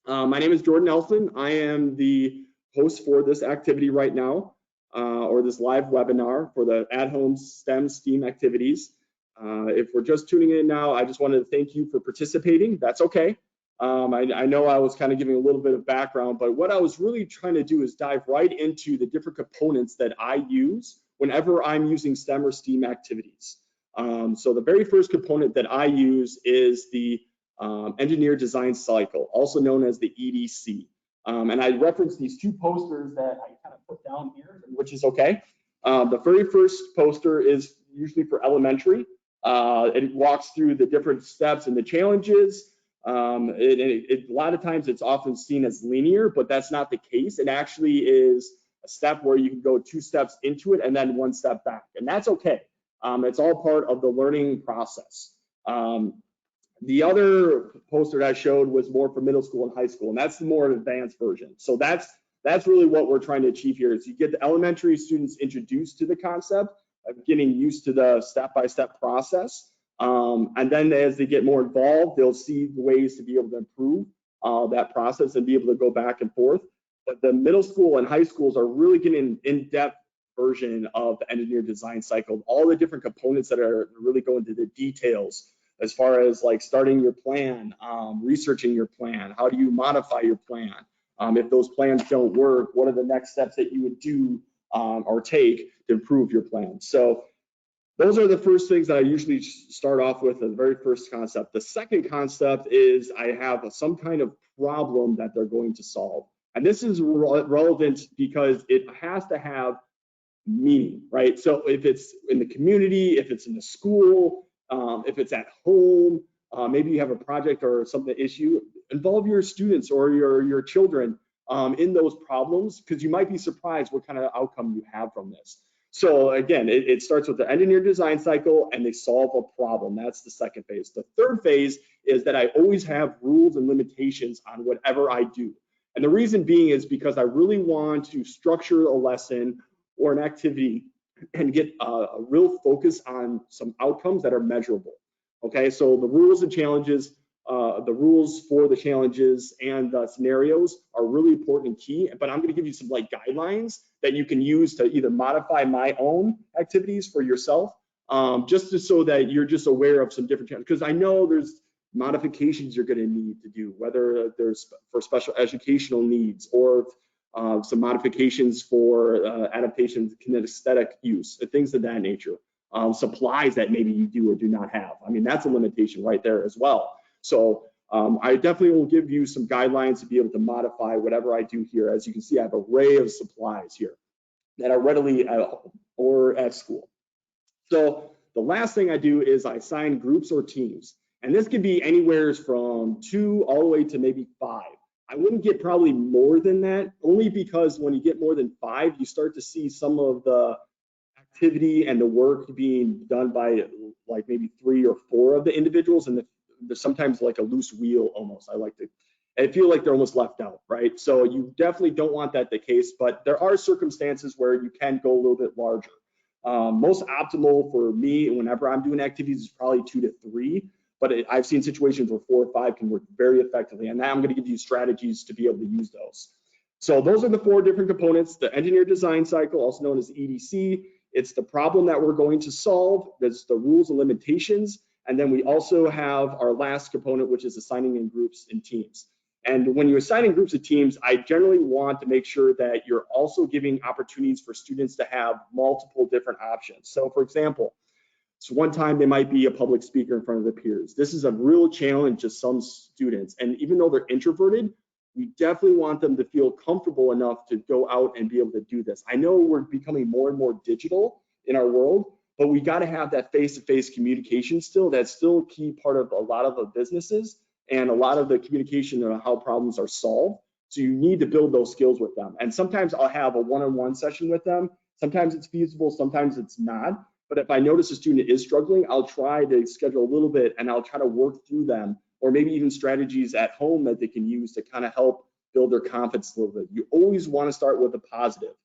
My name is Jordan Elfman. I am the host for this activity right now, or this live webinar for the at-home STEM activities. If we're just tuning in now, I just wanted to thank you for participating. That's okay. I know I was kind of giving a little bit of background, but what I was really trying to do is dive right into the different components that I use whenever I'm using STEM or STEAM activities. So the very first component that I use is the engineer design cycle, also known as the EDC. And I referenced these two posters that I kind of put down here, which is okay. The very first poster is usually for elementary. It walks through the different steps and the challenges. A lot of times it's often seen as linear, but that's not the case. It actually is a step where you can go 2 steps into it and then 1 step back, and that's okay. It's all part of the learning process. The other poster that I showed was more for middle school and high school, and that's the more advanced version. So that's really what we're trying to achieve here, is you get the elementary students introduced to the concept of getting used to the step-by-step process. And then as they get more involved, they'll see ways to be able to improve that process and be able to go back and forth. But the middle school and high schools are really getting an in-depth version of the engineer design cycle, all the different components that are really going into the details, as far as like starting your plan, researching your plan, how do you modify your plan? If those plans don't work, what are the next steps that you would do or take to improve your plan? So those are the first things that I usually start off with, the very first concept. The second concept is I have some kind of problem that they're going to solve. And this is relevant because it has to have meaning, right? So if it's in the community, if it's in the school, if it's at home, maybe you have a project or something issue, involve your students or your children in those problems, because you might be surprised what kind of outcome you have from this. So again, it starts with the engineer design cycle and they solve a problem. That's the second phase. The third phase is that I always have rules and limitations on whatever I do. And the reason being is because I really want to structure a lesson or an activity and get a real focus on some outcomes that are measurable. Okay, so the rules and challenges, the rules for the challenges and the scenarios are really important and key, but I'm going to give you some like guidelines that you can use to either modify my own activities for yourself, just so that you're just aware of some different challenges, because I know there's modifications you're going to need to do, whether there's for special educational needs or some modifications for adaptation to kinesthetic use, things of that nature. Supplies that maybe you do or do not have. I mean, that's a limitation right there as well. So I definitely will give you some guidelines to be able to modify whatever I do here. As you can see, I have an array of supplies here that are readily at home or at school. So the last thing I do is I assign groups or teams. And this could be anywhere from 2 all the way to maybe 5. I wouldn't get probably more than that, only because when you get more than 5, you start to see some of the activity and the work being done by like maybe 3 or 4 of the individuals, and there's sometimes like a loose wheel almost. I feel like they're almost left out, right? So you definitely don't want that the case, but there are circumstances where you can go a little bit larger. Most optimal for me whenever I'm doing activities is probably 2 to 3. But I've seen situations where 4 or 5 can work very effectively. And now I'm going to give you strategies to be able to use those. So those are the 4 different components. The engineer design cycle, also known as EDC. It's the problem that we're going to solve. There's the rules and limitations. And then we also have our last component, which is assigning in groups and teams. And when you're assigning groups of teams, I generally want to make sure that you're also giving opportunities for students to have multiple different options. So for example, so one time they might be a public speaker in front of their peers. This is a real challenge to some students. And even though they're introverted, we definitely want them to feel comfortable enough to go out and be able to do this. I know we're becoming more and more digital in our world, but we got to have that face-to-face communication still. That's still a key part of a lot of the businesses and a lot of the communication on how problems are solved. So you need to build those skills with them. And sometimes I'll have a one-on-one session with them. Sometimes it's feasible, sometimes it's not. But if I notice a student is struggling, I'll try to schedule a little bit and I'll try to work through them, or maybe even strategies at home that they can use to kind of help build their confidence a little bit. You always want to start with a positive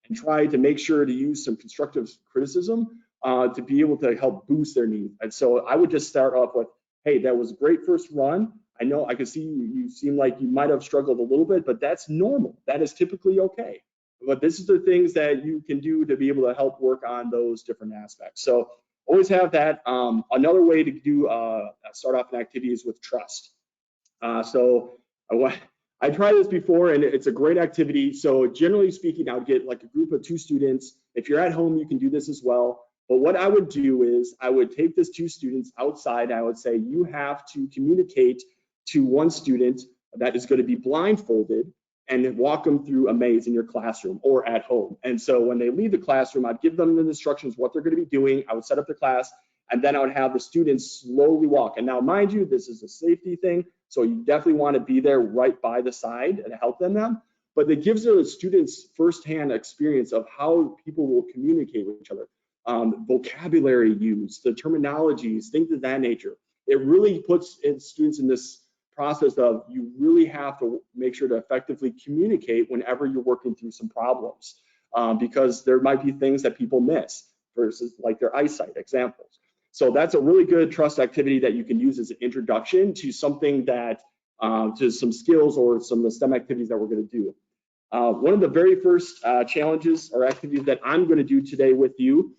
and try to make sure to use some constructive criticism to be able to help boost their need. And so I would just start off with, hey, that was a great first run. I know I can see you seem like you might have struggled a little bit, but that's normal. That is typically okay. But this is the things that you can do to be able to help work on those different aspects. So always have that. Another way to do start off an activity is with trust. I tried this before, and it's a great activity. So generally speaking, I would get like a group of 2 students. If you're at home, you can do this as well. But what I would do is I would take these 2 students outside. And I would say, you have to communicate to one student that is going to be blindfolded and walk them through a maze in your classroom or at home. And so when they leave the classroom, I'd give them the instructions, what they're going to be doing. I would set up the class, and then I would have the students slowly walk. And now, mind you, this is a safety thing, so you definitely want to be there right by the side and help them. But it gives the students firsthand experience of how people will communicate with each other, vocabulary use, the terminologies, things of that nature. It really puts students in this process of you really have to make sure to effectively communicate whenever you're working through some problems, because there might be things that people miss versus like their eyesight examples. So that's a really good trust activity that you can use as an introduction to something that, to some skills or some of the STEM activities that we're going to do. One of the very first challenges or activities that I'm going to do today with you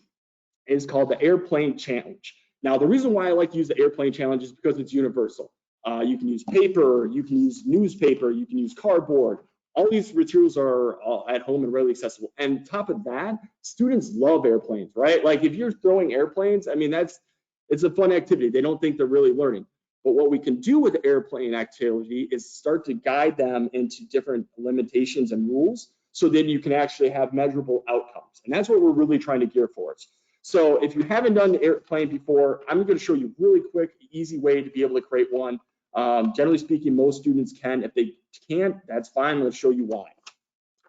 is called the airplane challenge. Now, the reason why I like to use the airplane challenge is because it's universal. You can use paper, you can use newspaper, you can use cardboard. All these materials are at home and readily accessible. And on top of that, students love airplanes, right? Like if you're throwing airplanes, I mean, it's a fun activity. They don't think they're really learning. But what we can do with the airplane activity is start to guide them into different limitations and rules, so then you can actually have measurable outcomes. And that's what we're really trying to gear towards. So if you haven't done the airplane before, I'm going to show you really quick, easy way to be able to create one. Generally speaking, most students can. If they can't, that's fine. Let's show you why.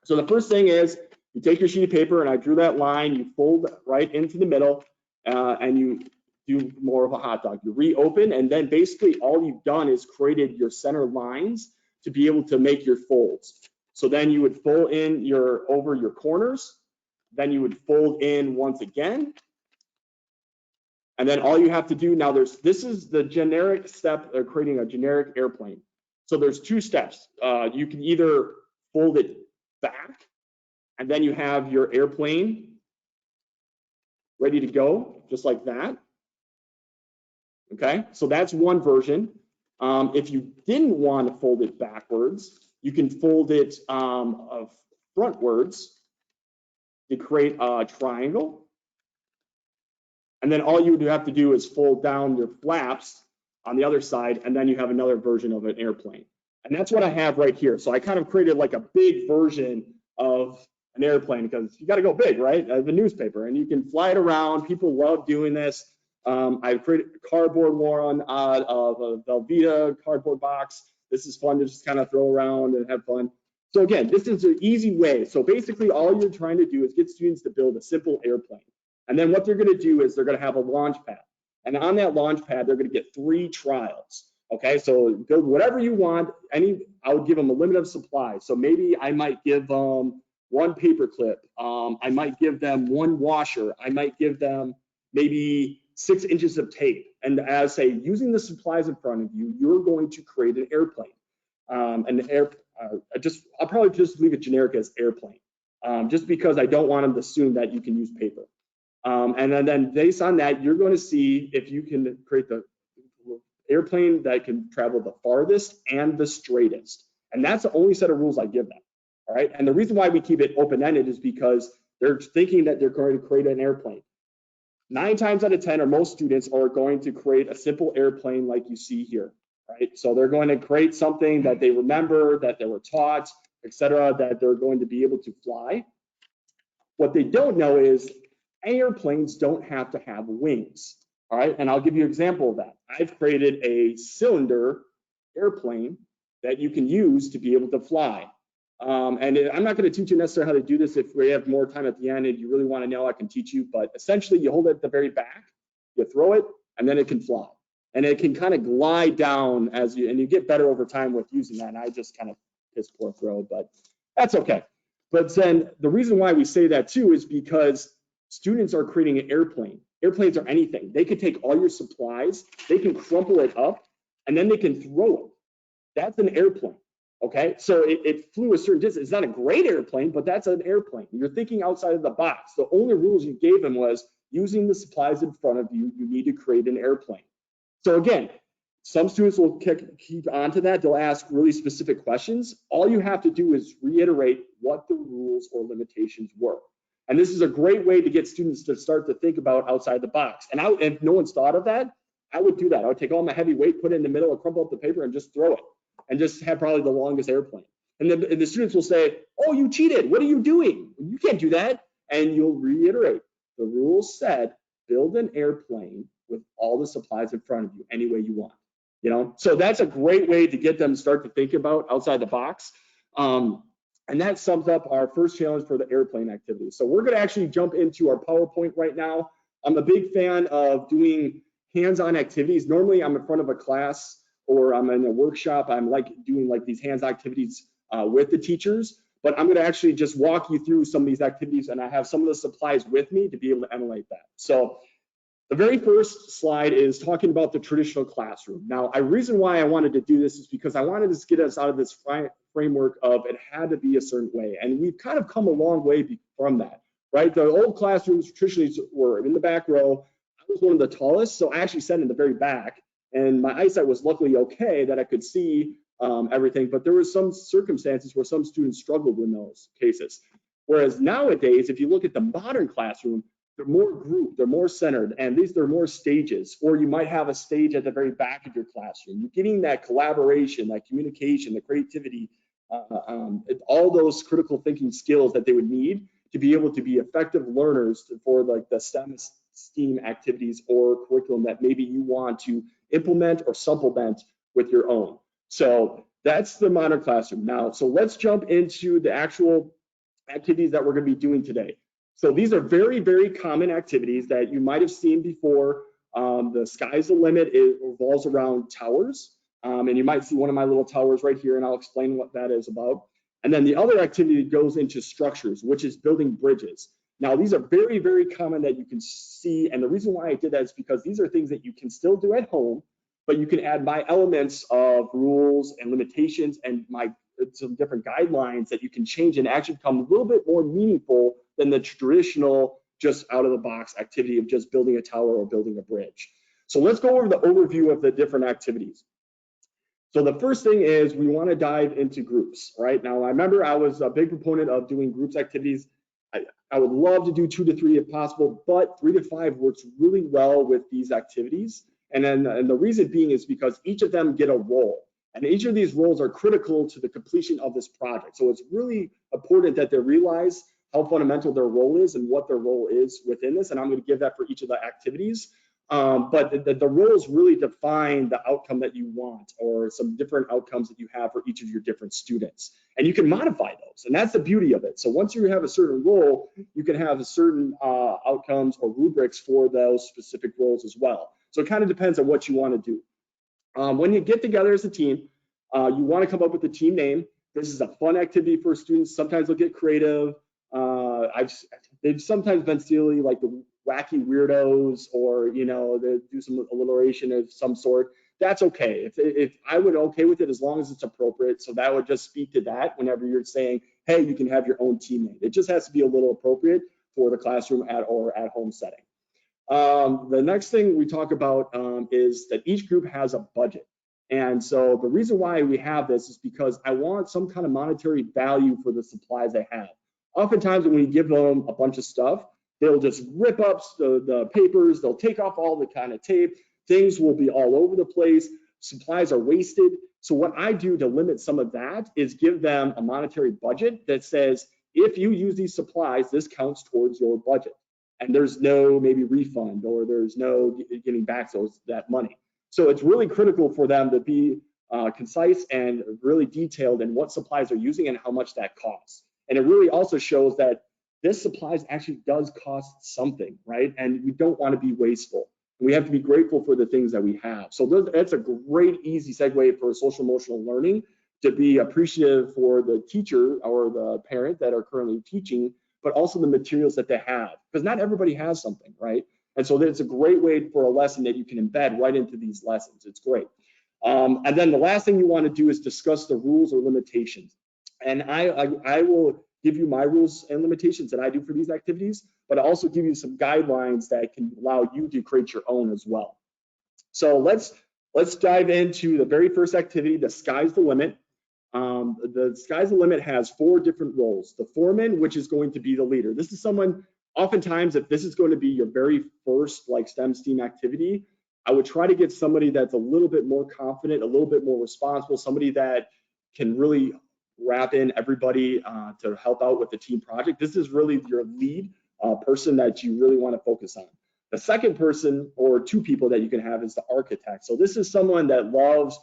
So the first thing is you take your sheet of paper, and I drew that line, you fold right into the middle, and you do more of a hot dog. You reopen, and then basically all you've done is created your center lines to be able to make your folds. So then you would fold in over your corners, then you would fold in once again. And then all you have to do now, this is the generic step of creating a generic airplane. So there's 2 steps. You can either fold it back, and then you have your airplane ready to go, just like that. Okay, so that's one version. If you didn't want to fold it backwards, you can fold it frontwards to create a triangle. And then all you would have to do is fold down your flaps on the other side, and then you have another version of an airplane. And that's what I have right here. So I kind of created like a big version of an airplane, because you got to go big, right? The newspaper, and you can fly it around. People love doing this. I created a cardboard one out of a Velveeta cardboard box. This is fun to just kind of throw around and have fun. So again, this is an easy way. So basically all you're trying to do is get students to build a simple airplane. And then what they're going to do is they're going to have a launch pad. And on that launch pad, they're going to get 3 trials. Okay, so build whatever you want. I would give them a limit of supply. So maybe I might give them 1 paper clip. I might give them 1 washer. I might give them maybe 6 inches of tape. And as I say, using the supplies in front of you, you're going to create an airplane. I'll probably just leave it generic as airplane, just because I don't want them to assume that you can use paper. And then based on that, you're going to see if you can create the airplane that can travel the farthest and the straightest. And that's the only set of rules I give them. All right. And the reason why we keep it open-ended is because they're thinking that they're going to create an airplane. 9 times out of 10, or most students are going to create a simple airplane like you see here. Right. So they're going to create something that they remember, that they were taught, etc., that they're going to be able to fly. What they don't know is airplanes don't have to have wings. All right, and I'll give you an example of that. I've created a cylinder airplane that you can use to be able to fly. And I'm not going to teach you necessarily how to do this. If we have more time at the end and you really want to know, I can teach you. But essentially, you hold it at the very back, you throw it, and then it can fly. And it can kind of glide down and you get better over time with using that. And I just kind of piss poor throw, but that's okay. But then the reason why we say that too is because students are creating an airplane. Airplanes are anything. They can take all your supplies, they can crumple it up, and then they can throw it. That's an airplane. Okay, so it flew a certain distance. It's not a great airplane, but that's an airplane. You're thinking outside of the box. The only rules you gave him was using the supplies in front of you, you need to create an airplane. So again, some students will keep on to that. They'll ask really specific questions. All you have to do is reiterate what the rules or limitations were. And this is a great way to get students to start to think about outside the box. And if no one's thought of that, I would do that. I would take all my heavy weight, put it in the middle, and crumple up the paper and just throw it, and just have probably the longest airplane. And then the students will say, oh, you cheated. What are you doing? You can't do that. And you'll reiterate, the rules said, build an airplane with all the supplies in front of you any way you want. You know, so that's a great way to get them to start to think about outside the box. And that sums up our first challenge for the airplane activity. So we're going to actually jump into our PowerPoint right now. I'm a big fan of doing hands-on activities. Normally I'm in front of a class or I'm in a workshop. I'm like doing like these hands-on activities with the teachers, but I'm going to actually just walk you through some of these activities, and I have some of the supplies with me to be able to emulate that. So the very first slide is talking about the traditional classroom. Now, the reason why I wanted to do this is because I wanted to get us out of this framework of it had to be a certain way. And we've kind of come a long way from that, right? The old classrooms traditionally were in the back row. I was one of the tallest, so I actually sat in the very back, and my eyesight was luckily okay that I could see everything, but there were some circumstances where some students struggled in those cases. Whereas nowadays, if you look at the modern classroom, they're more grouped, they're more centered, and there are more stages, or you might have a stage at the very back of your classroom. You're getting that collaboration, that communication, the creativity, all those critical thinking skills that they would need to be able to be effective learners for like the STEM activities or curriculum that maybe you want to implement or supplement with your own. So that's the modern classroom. Now, so let's jump into the actual activities that we're going to be doing today. So these are very, very common activities that you might have seen before. The sky's the limit. It revolves around towers. And you might see one of my little towers right here, and I'll explain what that is about. And then the other activity goes into structures, which is building bridges. Now, these are very, very common that you can see. And the reason why I did that is because these are things that you can still do at home, but you can add my elements of rules and limitations and some different guidelines that you can change and actually become a little bit more meaningful than the traditional just out of the box activity of just building a tower or building a bridge. So let's go over the overview of the different activities. So the first thing is we want to dive into groups, right? Now, I remember I was a big proponent of doing groups activities. I would love to do 2 to 3 if possible, but 3 to 5 works really well with these activities. And the reason being is because each of them get a role. And each of these roles are critical to the completion of this project. So it's really important that they realize how fundamental their role is and what their role is within this. And I'm going to give that for each of the activities. But the roles really define the outcome that you want, or some different outcomes that you have for each of your different students. And you can modify those. And that's the beauty of it. So once you have a certain role, you can have a certain outcomes or rubrics for those specific roles as well. So it kind of depends on what you want to do. When you get together as a team, you want to come up with a team name. This is a fun activity for students. Sometimes they'll get creative. They've sometimes been silly, like the wacky weirdos, or they do some alliteration of some sort. That's okay. If I would okay with it as long as it's appropriate. So that would just speak to that whenever you're saying, hey, you can have your own team name. It just has to be a little appropriate for the classroom or at home setting. The next thing we talk about is that each group has a budget. And so the reason why we have this is because I want some kind of monetary value for the supplies I have. Oftentimes when we give them a bunch of stuff, they'll just rip up the papers, they'll take off all the kind of tape, things will be all over the place, supplies are wasted. So what I do to limit some of that is give them a monetary budget that says, if you use these supplies, this counts towards your budget. And there's no maybe refund, or there's no getting back that money. So it's really critical for them to be concise and really detailed in what supplies they're using and how much that costs. And it really also shows that this supplies actually does cost something, right? And we don't want to be wasteful. We have to be grateful for the things that we have. So that's a great, easy segue for social emotional learning, to be appreciative for the teacher or the parent that are currently teaching, but also the materials that they have, because not everybody has something, right? And so it's a great way for a lesson that you can embed right into these lessons. It's great. And then the last thing you want to do is discuss the rules or limitations. And I will give you my rules and limitations that I do for these activities, but I also give you some guidelines that can allow you to create your own as well. So let's dive into the very first activity, the sky's the limit. The sky's the limit has 4 different roles. The foreman, which is going to be the leader. This is someone, oftentimes, if this is going to be your very first like STEM STEAM activity, I would try to get somebody that's a little bit more confident, a little bit more responsible, somebody that can really wrap in everybody to help out with the team project. This is really your lead person that you really want to focus on. The second person or 2 people that you can have is the architect. So this is someone that loves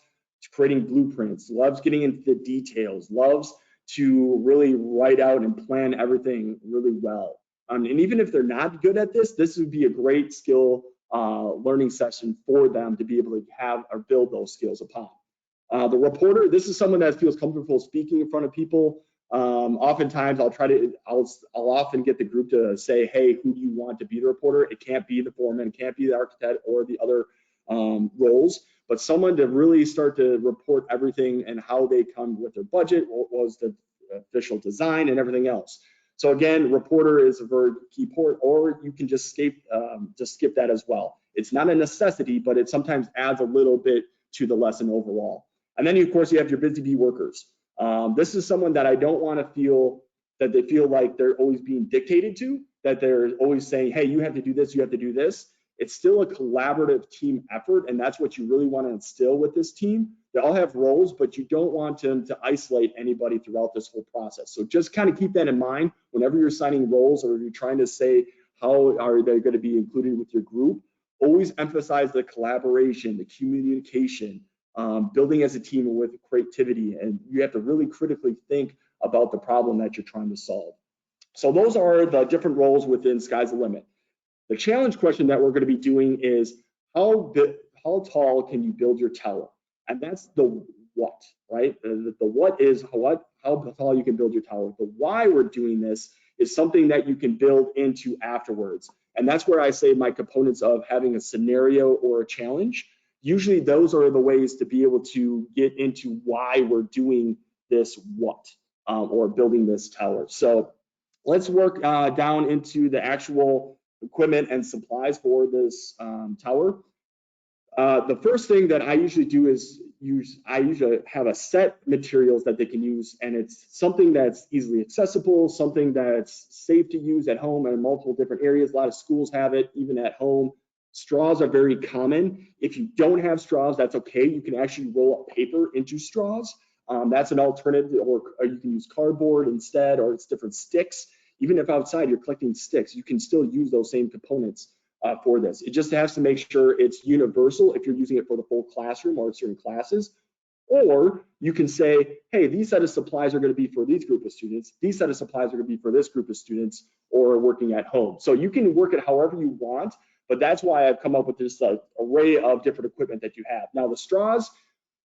creating blueprints, loves getting into the details, loves to really write out and plan everything really well. And even if they're not good at this, this would be a great skill learning session for them to be able to have or build those skills upon. The reporter, this is someone that feels comfortable speaking in front of people. Oftentimes I'll often get the group to say, hey, who do you want to be the reporter? It can't be the foreman, it can't be the architect or the other roles, but someone to really start to report everything and how they come with their budget, what was the official design and everything else. So again, reporter is a very key part, or you can just skip that as well. It's not a necessity, but it sometimes adds a little bit to the lesson overall. And then of course you have your busy bee workers. This is someone that I don't want to feel that they feel like they're always being dictated to, that they're always saying, hey, you have to do this, you have to do this. It's still a collaborative team effort, and that's what you really want to instill with this team. They all have roles, but you don't want them to isolate anybody throughout this whole process. So just kind of keep that in mind whenever you're assigning roles or you're trying to say how are they going to be included with your group. Always emphasize the collaboration, the communication, building as a team and with creativity, and you have to really critically think about the problem that you're trying to solve. So those are the different roles within Sky's the Limit. The challenge question that we're going to be doing is how tall can you build your tower? And that's the what, right? The what is how tall you can build your tower. The why we're doing this is something that you can build into afterwards. And that's where I say my components of having a scenario or a challenge. Usually those are the ways to be able to get into why we're doing this what or building this tower. So let's work down into the actual equipment and supplies for this tower. The first thing that I usually do is I usually have a set materials that they can use, and it's something that's easily accessible, something that's safe to use at home and in multiple different areas. A lot of schools have it, even at home. Straws are very common. If you don't have straws, that's okay. You can actually roll up paper into straws. That's an alternative, or you can use cardboard instead, or it's different sticks. Even if outside you're collecting sticks, you can still use those same components for this. It just has to make sure it's universal if you're using it for the full classroom or certain classes. Or you can say, hey, these set of supplies are going to be for these group of students. These set of supplies are going to be for this group of students or working at home. So you can work it however you want, but that's why I've come up with this array of different equipment that you have. Now the straws,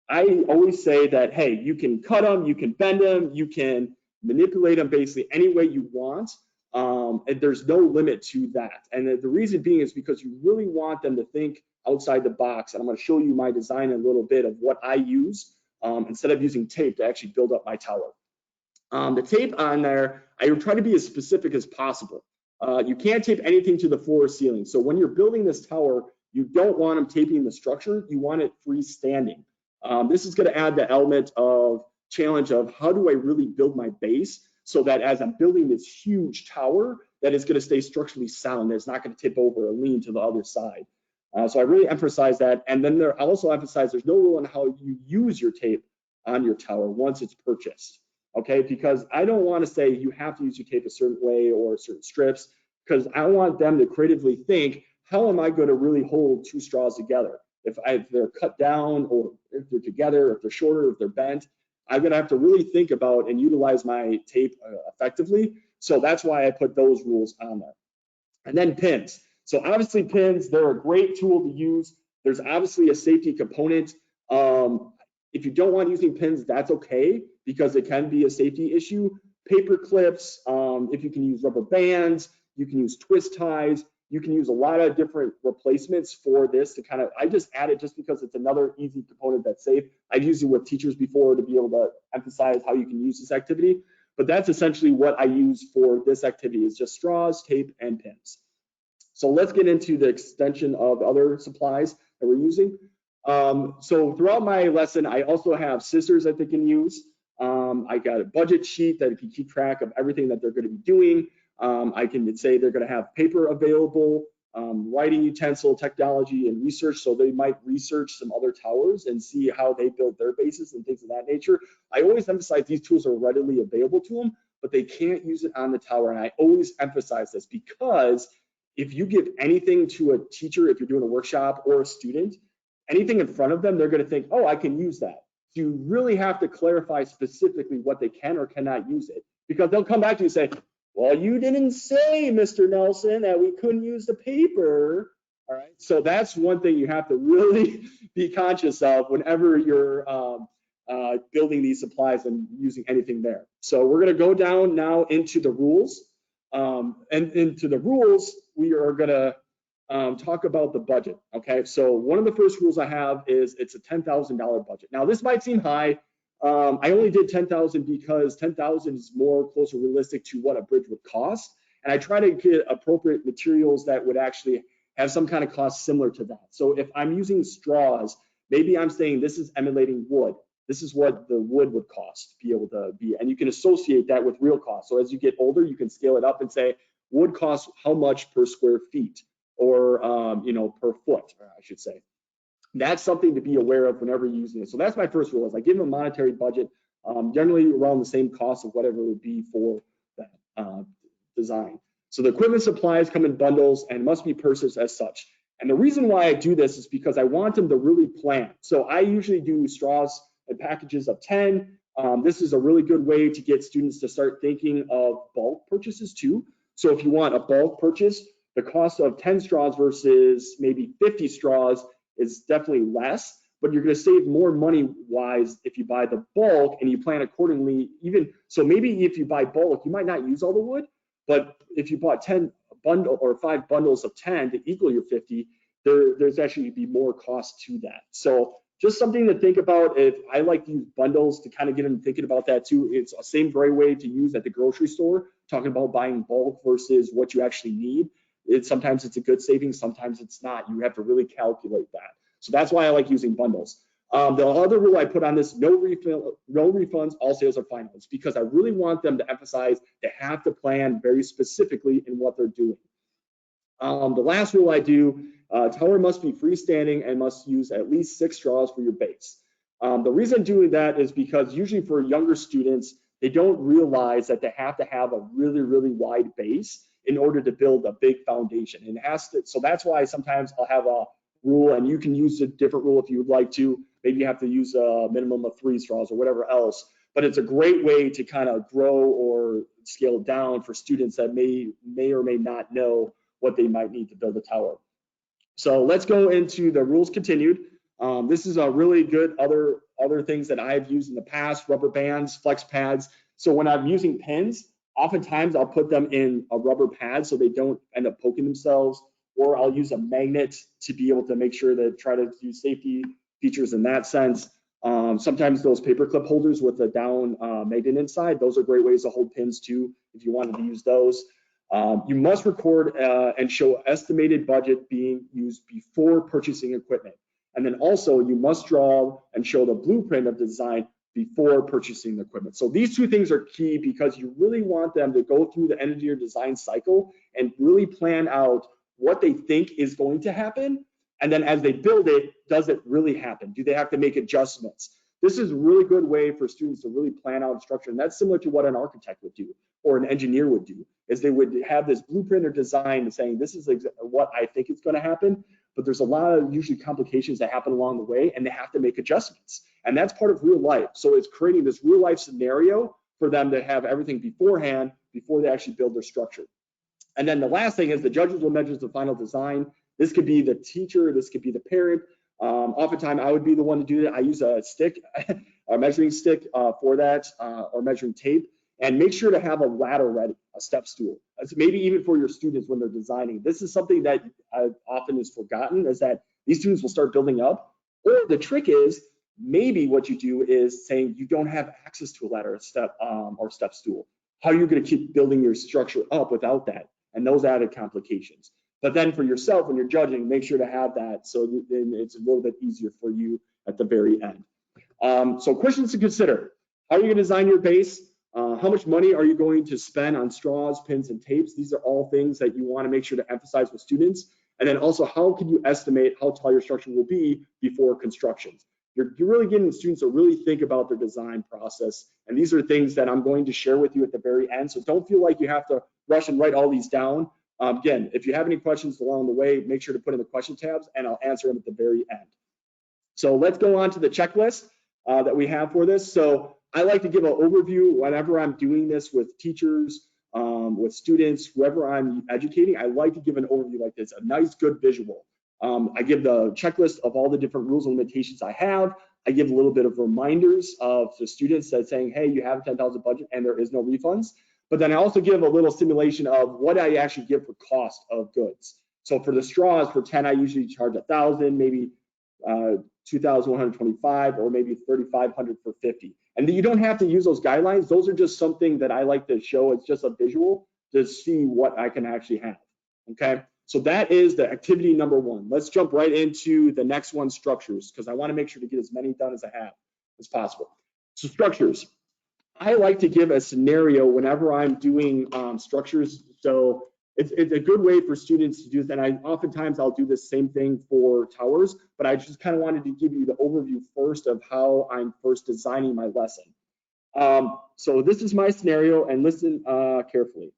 I always say that, hey, you can cut them, you can bend them, you can manipulate them basically any way you want. And there's no limit to that. And the reason being is because you really want them to think outside the box. And I'm going to show you my design in a little bit of what I use instead of using tape to actually build up my tower. The tape on there, I try to be as specific as possible. You can't tape anything to the floor or ceiling. So when you're building this tower, you don't want them taping the structure. You want it freestanding. This is going to add the element of challenge of how do I really build my base so that as I'm building this huge tower, that is going to stay structurally sound. That it's not going to tip over or lean to the other side. So I really emphasize that. And then I also emphasize there's no rule on how you use your tape on your tower once it's purchased. Okay, because I don't want to say you have to use your tape a certain way or certain strips, because I want them to creatively think, how am I going to really hold 2 straws together? If they're cut down, or if they're together, if they're shorter, if they're bent, I'm going to have to really think about and utilize my tape effectively. So that's why I put those rules on there. And then pins. So obviously pins, they're a great tool to use. There's obviously a safety component. If you don't want using pins, that's okay, because it can be a safety issue. Paper clips, if you can use rubber bands, you can use twist ties. You can use a lot of different replacements for this to kind of, I just add it just because it's another easy component that's safe. I've used it with teachers before to be able to emphasize how you can use this activity, but that's essentially what I use for this activity is just straws, tape, and pins. So let's get into the extension of other supplies that we're using. So throughout my lesson, I also have scissors that they can use. I got a budget sheet that if you keep track of everything that they're going to be doing. I can say they're going to have paper available, writing utensil, technology, and research. So they might research some other towers and see how they build their bases and things of that nature. I always emphasize these tools are readily available to them, but they can't use it on the tower. And I always emphasize this because if you give anything to a teacher, if you're doing a workshop or a student, anything in front of them, they're going to think, oh, I can use that. So you really have to clarify specifically what they can or cannot use it, because they'll come back to you and say, well, you didn't say, Mr. Nelson, that we couldn't use the paper. All right, so that's one thing you have to really be conscious of whenever you're building these supplies and using anything there. So we're going to go down now into the rules. And into the rules, we are going to talk about the budget. Okay, so one of the first rules I have is it's a $10,000 budget. Now, this might seem high. I only did 10,000 because 10,000 is more closer realistic to what a bridge would cost. And I try to get appropriate materials that would actually have some kind of cost similar to that. So if I'm using straws, maybe I'm saying this is emulating wood. This is what the wood would cost to be able to be, and you can associate that with real cost. So as you get older, you can scale it up and say, wood costs how much per square feet or, per foot, I should say. That's something to be aware of whenever you're using it. So that's my first rule is I give them a monetary budget, generally around the same cost of whatever it would be for that design. So the equipment supplies come in bundles and must be purchased as such. And the reason why I do this is because I want them to really plan. So I usually do straws and packages of 10. This is a really good way to get students to start thinking of bulk purchases too. So if you want a bulk purchase, the cost of 10 straws versus maybe 50 straws is definitely less, but you're going to save more money wise if you buy the bulk and you plan accordingly. Even so, maybe if you buy bulk, you might not use all the wood, but if you bought 10 bundle or 5 bundles of 10 to equal your 50, there's actually be more cost to that. So just something to think about. If I like to use bundles to kind of get them thinking about that too. It's the same great way to use at the grocery store, talking about buying bulk versus what you actually need. Sometimes it's a good savings, sometimes it's not. You have to really calculate that. So that's why I like using bundles. The other rule I put on this, no refunds, all sales are final. It's because I really want them to emphasize they have to plan very specifically in what they're doing. The last rule I do, tower must be freestanding and must use at least 6 straws for your base. The reason I'm doing that is because usually for younger students, they don't realize that they have to have a really, really wide base in order to build a big foundation. And it has to, so that's why sometimes I'll have a rule, and you can use a different rule if you would like to. Maybe you have to use a minimum of 3 straws or whatever else. But it's a great way to kind of grow or scale down for students that may or may not know what they might need to build a tower. So let's go into the rules continued. This is a really good other things that I've used in the past, rubber bands, flex pads. So when I'm using pins, oftentimes I'll put them in a rubber pad so they don't end up poking themselves, or I'll use a magnet to be able to make sure that try to use safety features in that sense. Sometimes those paper clip holders with a down magnet inside, those are great ways to hold pins too, if you wanted to use those. You must record and show estimated budget being used before purchasing equipment. And then also you must draw and show the blueprint of the design before purchasing the equipment. So these 2 things are key because you really want them to go through the end of your design cycle and really plan out what they think is going to happen. And then as they build it, does it really happen? Do they have to make adjustments? This is a really good way for students to really plan out a structure. And that's similar to what an architect would do or an engineer would do, is they would have this blueprint or design saying, this is what I think is going to happen. But there's a lot of usually complications that happen along the way, and they have to make adjustments. And that's part of real life. So it's creating this real life scenario for them to have everything beforehand before they actually build their structure. And then the last thing is the judges will measure the final design. This could be the teacher, this could be the parent. Oftentimes I would be the one to do that. I use a stick, a measuring stick for that, or measuring tape. And make sure to have a ladder ready, a step stool. Maybe even for your students when they're designing. This is something that often is forgotten, is that these students will start building up. Or the trick is, maybe what you do is saying you don't have access to a ladder or step stool. How are you going to keep building your structure up without that? And those added complications. But then for yourself, when you're judging, make sure to have that so then it's a little bit easier for you at the very end. So questions to consider. How are you going to design your base? How much money are you going to spend on straws, pins, and tapes? These are all things that you want to make sure to emphasize with students. And then also, how can you estimate how tall your structure will be before construction? You're really getting students to really think about their design process. And these are things that I'm going to share with you at the very end. So don't feel like you have to rush and write all these down. Again, if you have any questions along the way, make sure to put in the question tabs and I'll answer them at the very end. So let's go on to the checklist that we have for this. So I like to give an overview whenever I'm doing this with teachers, with students, whoever I'm educating. I like to give an overview like this, a nice, good visual. I give the checklist of all the different rules and limitations I have. I give a little bit of reminders of the students that saying, hey, you have a $10,000 budget and there is no refunds. But then I also give a little simulation of what I actually give for cost of goods. So for the straws, for 10, I usually charge $1,000, maybe 2,125, or maybe 3,500 for 50. And you don't have to use those guidelines. Those are just something that I like to show. It's just a visual to see what I can actually have. Okay. So that is the activity number one. Let's jump right into the next one, structures, because I want to make sure to get as many done as I have as possible. So structures. I like to give a scenario whenever I'm doing structures. So it's a good way for students to do that. And oftentimes I'll do the same thing for towers, but I just kind of wanted to give you the overview first of how I'm first designing my lesson. So this is my scenario, and listen carefully.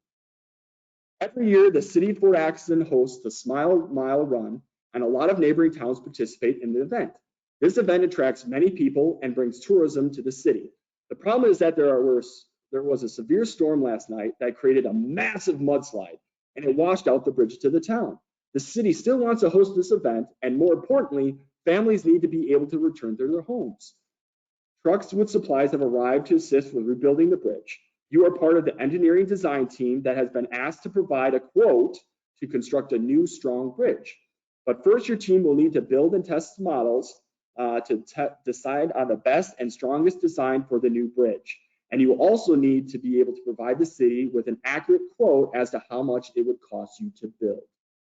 Every year, the city of Fort Atkinson hosts the Smile Mile Run, and a lot of neighboring towns participate in the event. This event attracts many people and brings tourism to the city. The problem is that there was a severe storm last night that created a massive mudslide, and it washed out the bridge to the town. The city still wants to host this event, and more importantly, families need to be able to return to their homes. Trucks with supplies have arrived to assist with rebuilding the bridge. You are part of the engineering design team that has been asked to provide a quote to construct a new strong bridge. But first, your team will need to build and test models to decide on the best and strongest design for the new bridge. And you will also need to be able to provide the city with an accurate quote as to how much it would cost you to build.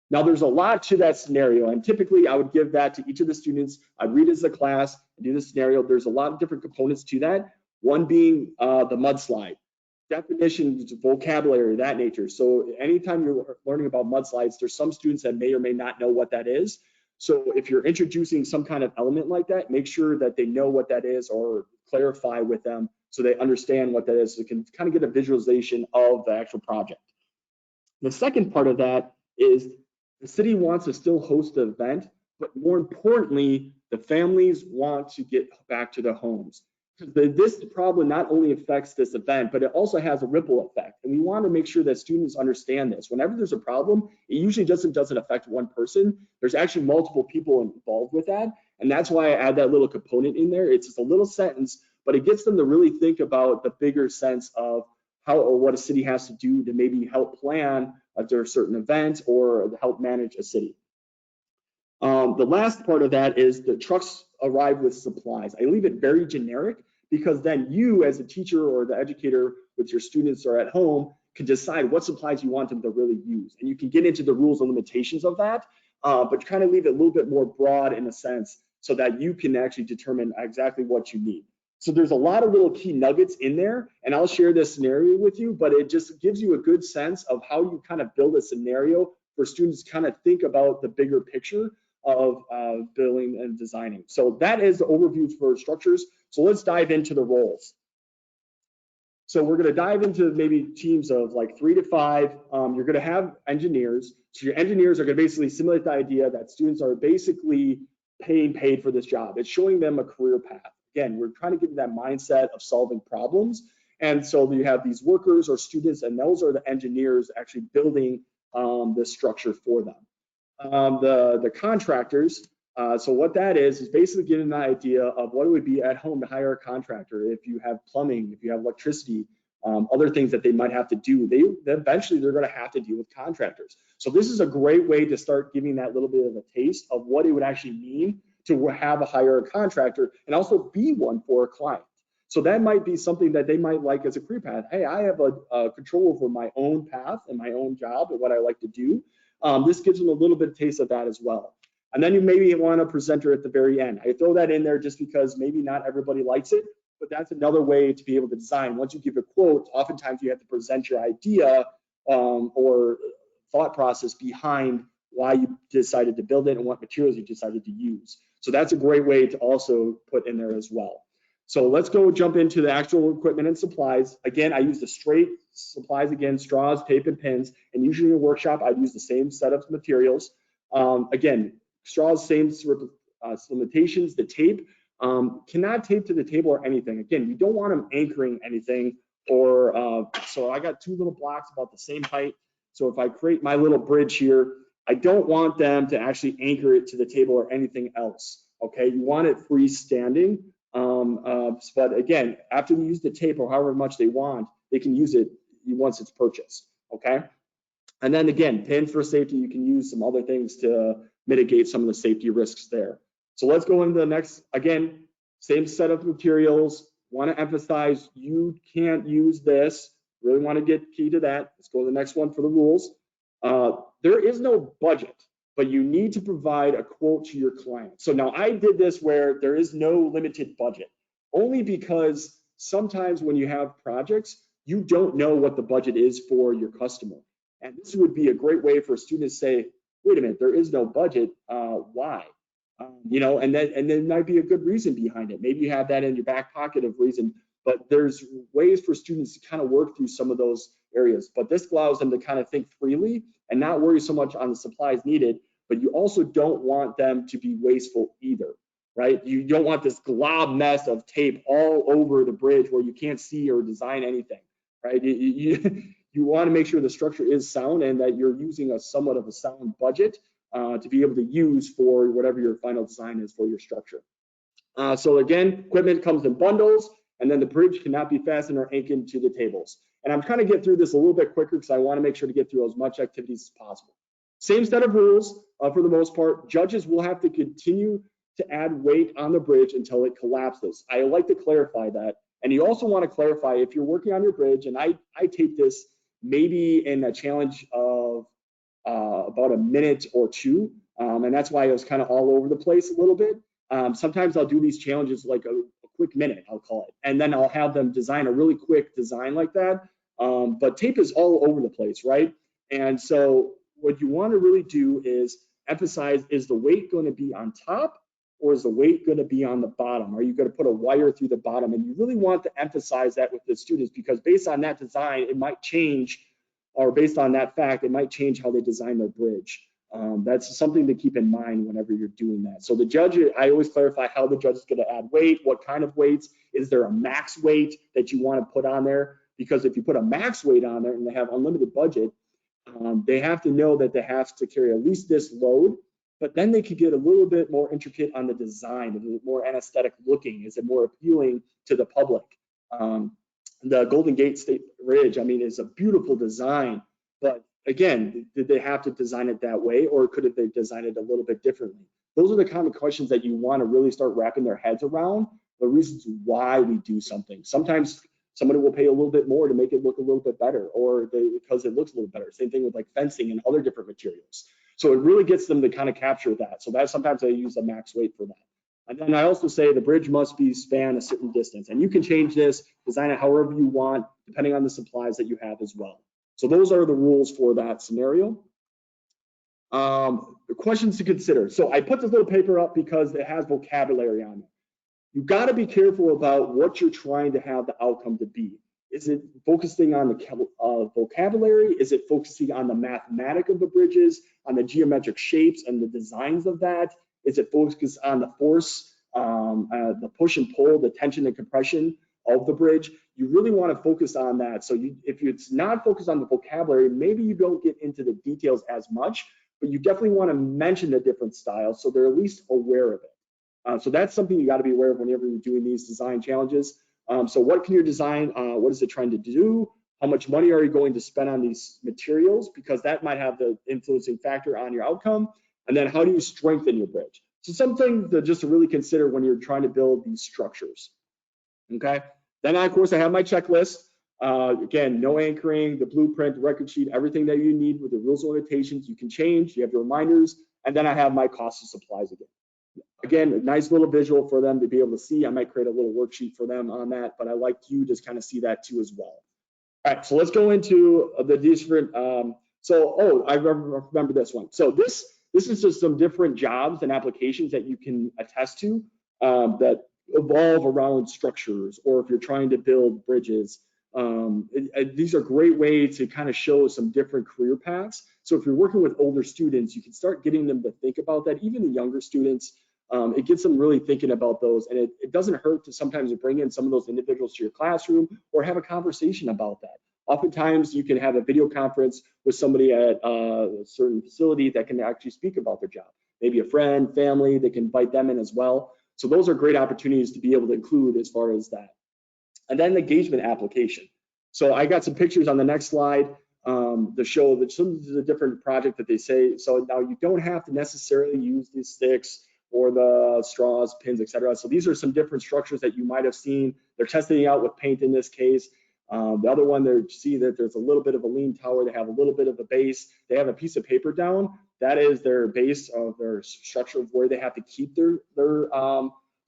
Now, there's a lot to that scenario, and typically I would give that to each of the students. I'd read it as a class and do the scenario. There's a lot of different components to that, one being the mudslide. Definitions, vocabulary, that nature. So anytime you're learning about mudslides, there's some students that may or may not know what that is. So if you're introducing some kind of element like that, make sure that they know what that is or clarify with them so they understand what that is, so they can kind of get a visualization of the actual project. The second part of that is the city wants to still host the event, but more importantly, the families want to get back to their homes. This problem not only affects this event, but it also has a ripple effect. And we want to make sure that students understand this. Whenever there's a problem, it usually doesn't affect one person. There's actually multiple people involved with that. And that's why I add that little component in there. It's just a little sentence, but it gets them to really think about the bigger sense of how or what a city has to do to maybe help plan if there are certain events or help manage a city. The last part of that is the trucks arrive with supplies. I leave it very generic because then you as a teacher or the educator with your students or at home can decide what supplies you want them to really use. And you can get into the rules and limitations of that, but kind of leave it a little bit more broad in a sense so that you can actually determine exactly what you need. So there's a lot of little key nuggets in there, and I'll share this scenario with you, but it just gives you a good sense of how you kind of build a scenario for students to kind of think about the bigger picture of building and designing. So that is the overview for structures. So let's dive into the roles. So we're going to dive into maybe teams of like 3 to 5. You're going to have engineers. So your engineers are going to basically simulate the idea that students are basically paid for this job. It's showing them a career path. Again, we're trying to get that mindset of solving problems. And so you have these workers or students, and those are the engineers actually building this structure for them. The contractors, so what that is basically getting an idea of what it would be at home to hire a contractor. If you have plumbing, if you have electricity, other things that they might have to do. Eventually they're going to have to deal with contractors. So this is a great way to start giving that little bit of a taste of what it would actually mean to hire a contractor and also be one for a client. So that might be something that they might like as a career path. Hey, I have a control over my own path and my own job and what I like to do. This gives them a little bit of taste of that as well. And then you maybe want a presenter at the very end. I throw that in there just because maybe not everybody likes it, but that's another way to be able to design. Once you give a quote, oftentimes you have to present your idea or thought process behind why you decided to build it and what materials you decided to use. So that's a great way to also put in there as well. So let's go jump into the actual equipment and supplies. Again, I use the straight supplies again, straws, tape, and pins. And usually in a workshop, I'd use the same set of materials. Again, straws, same limitations. The tape cannot tape to the table or anything. Again, you don't want them anchoring anything. So I got two little blocks about the same height. So if I create my little bridge here, I don't want them to actually anchor it to the table or anything else. Okay, you want it freestanding. But again, after they use the tape or however much they want, they can use it once it's purchased. Okay, and then again, pins for safety. You can use some other things to mitigate some of the safety risks there. So let's go into the next. Again, same set of materials. Want to emphasize you can't use this. Really want to get key to that. Let's go to the next one for the rules. There is no budget, but you need to provide a quote to your client. So now I did this where there is no limited budget, only because sometimes when you have projects, you don't know what the budget is for your customer. And this would be a great way for students to say, wait a minute, there is no budget, why? And there might be a good reason behind it. Maybe you have that in your back pocket of reason, but there's ways for students to kind of work through some of those areas. But this allows them to kind of think freely and not worry so much on the supplies needed, but you also don't want them to be wasteful either, right? You don't want this glob mess of tape all over the bridge where you can't see or design anything, right? You want to make sure the structure is sound and that you're using a somewhat of a sound budget to be able to use for whatever your final design is for your structure. So again, equipment comes in bundles, and then the bridge cannot be fastened or anchored to the tables. And I'm trying to get through this a little bit quicker because I want to make sure to get through as much activities as possible. Same set of rules for the most part. Judges will have to continue to add weight on the bridge until it collapses. I like to clarify that. And you also want to clarify if you're working on your bridge, and I take this maybe in a challenge of about a minute or two, and that's why I was kind of all over the place a little bit. Sometimes I'll do these challenges like a quick minute, I'll call it, and then I'll have them design a really quick design like that. But tape is all over the place, right? And so what you want to really do is emphasize, is the weight going to be on top or is the weight going to be on the bottom? Are you going to put a wire through the bottom? And you really want to emphasize that with the students, because based on that design, it might change, or based on that fact, it might change how they design their bridge. That's something to keep in mind whenever you're doing that. So the judge, I always clarify how the judge is going to add weight, what kind of weights. Is there a max weight that you want to put on there? Because if you put a max weight on there and they have unlimited budget, they have to know that they have to carry at least this load, but then they could get a little bit more intricate on the design, a little more aesthetic looking. Is it more appealing to the public? The Golden Gate State Bridge, I mean, is a beautiful design, but again, did they have to design it that way, or could they design it a little bit differently? Those are the kind of questions that you want to really start wrapping their heads around, the reasons why we do something. Sometimes somebody will pay a little bit more to make it look a little bit better, or because it looks a little better. Same thing with like fencing and other different materials. So it really gets them to kind of capture that. So that sometimes I use a max weight for that. And then I also say the bridge must be span a certain distance, and you can change this, design it however you want, depending on the supplies that you have as well. So those are the rules for that scenario. The questions to consider. So I put this little paper up because it has vocabulary on it. You got to be careful about what you're trying to have the outcome to be. Is it focusing on the vocabulary? Is it focusing on the mathematics of the bridges, on the geometric shapes and the designs of that? Is it focused on the force, the push and pull, the tension and compression of the bridge? You really want to focus on that. So if it's not focused on the vocabulary, maybe you don't get into the details as much, but you definitely want to mention the different styles so they're at least aware of it. So that's something you got to be aware of whenever you're doing these design challenges. So what can your design, what is it trying to do? How much money are you going to spend on these materials? Because that might have the influencing factor on your outcome. And then how do you strengthen your bridge? So something to just really consider when you're trying to build these structures. Okay. Then of course I have my checklist. Again, no anchoring, the blueprint, the record sheet, everything that you need with the rules and limitations you can change. You have your reminders, and then I have my cost of supplies again. Again, a nice little visual for them to be able to see. I might create a little worksheet for them on that, but I like you to kind of see that too as well. All right, so let's go into the different. I remember this one. So this is just some different jobs and applications that you can attest to that evolve around structures, or if you're trying to build bridges. These are great ways to kind of show some different career paths. So if you're working with older students, you can start getting them to think about that. Even the younger students, it gets them really thinking about those. And it doesn't hurt to sometimes bring in some of those individuals to your classroom or have a conversation about that. Oftentimes you can have a video conference with somebody at a certain facility that can actually speak about their job. Maybe a friend, family, they can invite them in as well. So those are great opportunities to be able to include as far as that. And then the engagement application. So I got some pictures on the next slide to show that some of the different project that they say. So now you don't have to necessarily use these sticks or the straws, pins, etc. So these are some different structures that you might have seen. They're testing it out with paint in this case. The other one, they see that there's a little bit of a lean tower. They have a little bit of a base. They have a piece of paper down. That is their base of their structure of where they have to keep their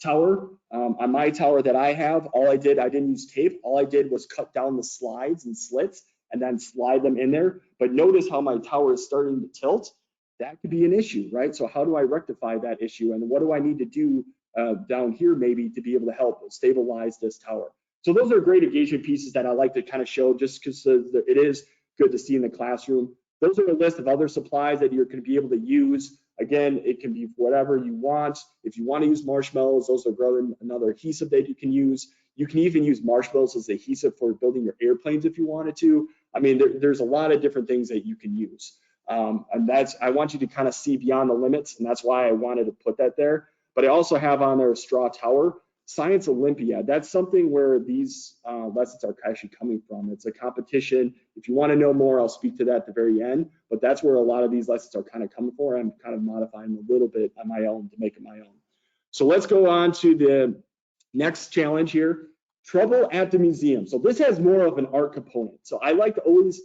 tower. On my tower that I have, I didn't use tape. All I did was cut down the slides and slits and then slide them in there. But notice how my tower is starting to tilt. That could be an issue, right? So how do I rectify that issue? And what do I need to do down here maybe to be able to help stabilize this tower? So those are great engagement pieces that I like to kind of show just because it is good to see in the classroom. Those are a list of other supplies that you're going to be able to use. Again, it can be whatever you want. If you want to use marshmallows, those are another adhesive that you can use. You can even use marshmallows as adhesive for building your airplanes if you wanted to. I mean, there's a lot of different things that you can use. And I want you to kind of see beyond the limits, and that's why I wanted to put that there. But I also have on there a straw tower. Science Olympia, that's something where these lessons are actually coming from. It's a competition. If you want to know more, I'll speak to that at the very end, but that's where a lot of these lessons are kind of coming from. I'm kind of modifying a little bit on my own to make it my own. So let's go on to the next challenge here, trouble at the museum. So this has more of an art component. So I like to always,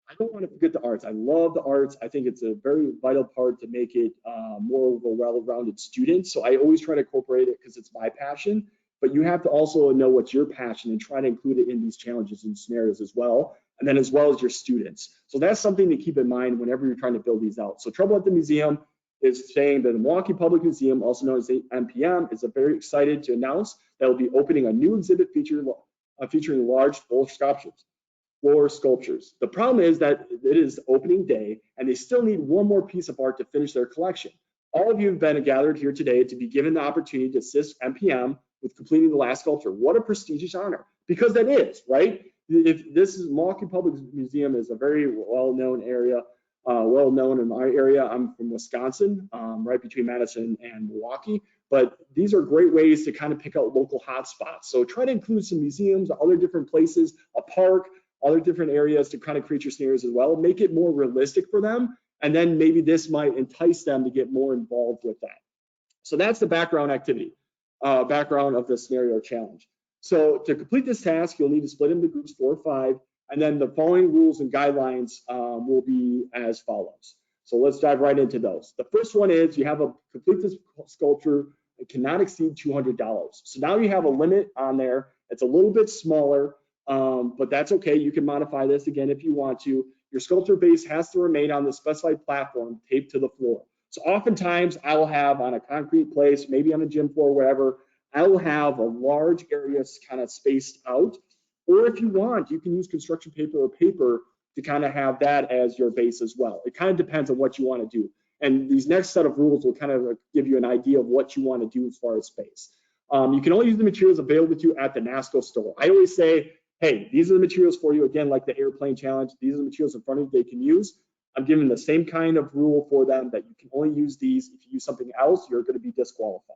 I don't want to forget the arts. I love the arts. I think it's a very vital part to make it more of a well-rounded student. So I always try to incorporate it because it's my passion, but you have to also know what's your passion and try to include it in these challenges and scenarios as well, and then as well as your students. So that's something to keep in mind whenever you're trying to build these out. So trouble at the museum is saying that the Milwaukee Public Museum, also known as the MPM, is very excited to announce that will be opening a new exhibit featuring large floor sculptures. The problem is that it is opening day and they still need one more piece of art to finish their collection. All of you have been gathered here today to be given the opportunity to assist MPM with completing the last sculpture. What a prestigious honor, because that is, right? If this is Milwaukee Public Museum is a very well-known area, well-known in my area. I'm from Wisconsin, right between Madison and Milwaukee. But these are great ways to kind of pick out local hotspots. So try to include some museums, other different places, a park, other different areas to kind of create your scenarios as well. Make it more realistic for them. And then maybe this might entice them to get more involved with that. So that's the background activity, background of the scenario challenge. So to complete this task, you'll need to split into groups 4 or 5. And then the following rules and guidelines will be as follows. So let's dive right into those. The first one is you have a complete this sculpture. It cannot exceed $200. So now you have a limit on there. It's a little bit smaller, but that's okay. You can modify this again if you want to. Your sculpture base has to remain on the specified platform taped to the floor. So oftentimes I will have on a concrete place, maybe on a gym floor, wherever, I will have a large area kind of spaced out. Or if you want, you can use construction paper or paper to kind of have that as your base as well. It kind of depends on what you want to do. And these next set of rules will kind of give you an idea of what you want to do as far as space. You can only use the materials available to you at the Nasco store. I always say, hey, these are the materials for you. Again, like the airplane challenge, these are the materials in front of you they can use. I'm giving the same kind of rule for them that you can only use these. If you use something else, you're going to be disqualified.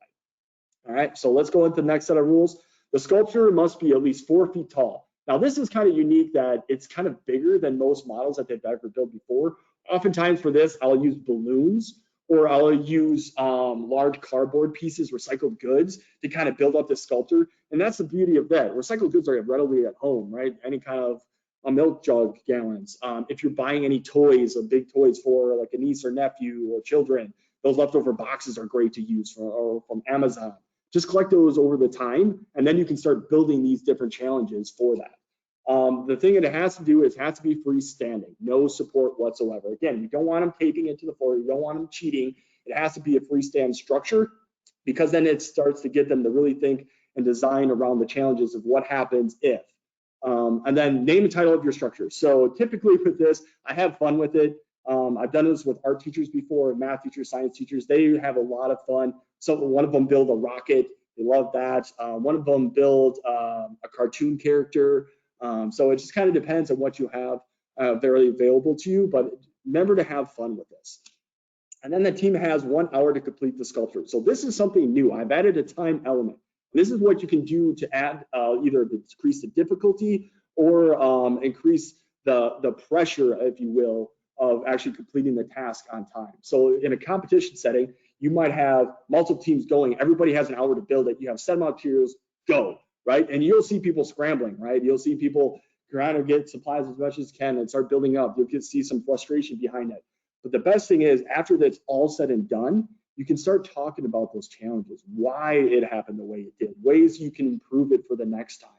All right, so let's go into the next set of rules. The sculpture must be at least 4 feet tall. Now, this is kind of unique that it's kind of bigger than most models that they've ever built before. Oftentimes for this, I'll use balloons, or I'll use large cardboard pieces, recycled goods, to kind of build up this sculpture. And that's the beauty of that. Recycled goods are readily at home, right? Any kind of a milk jug gallons. If you're buying any toys or big toys for like a niece or nephew or children, those leftover boxes are great to use from Amazon. Just collect those over the time, and then you can start building these different challenges for that. The thing that it has to do is it has to be freestanding, no support whatsoever. Again, you don't want them taping it to the floor, you don't want them cheating. It has to be a freestand structure, because then it starts to get them to really think and design around the challenges of what happens if. And then name and title of your structure. So typically with this, I have fun with it. I've done this with art teachers before, math teachers, science teachers. They have a lot of fun. So one of them build a rocket. They love that. One of them build a cartoon character. So it just kind of depends on what you have very available to you, but remember to have fun with this. And then the team has 1 hour to complete the sculpture. So this is something new. I've added a time element. This is what you can do to add either decrease the difficulty or increase the pressure, if you will, of actually completing the task on time. So in a competition setting, you might have multiple teams going. Everybody has an hour to build it. You have set materials, go, right? And you'll see people scrambling, right? You'll see people trying to get supplies as much as can and start building up. You'll see some frustration behind it. But the best thing is, after that's all said and done, you can start talking about those challenges, why it happened the way it did, ways you can improve it for the next time.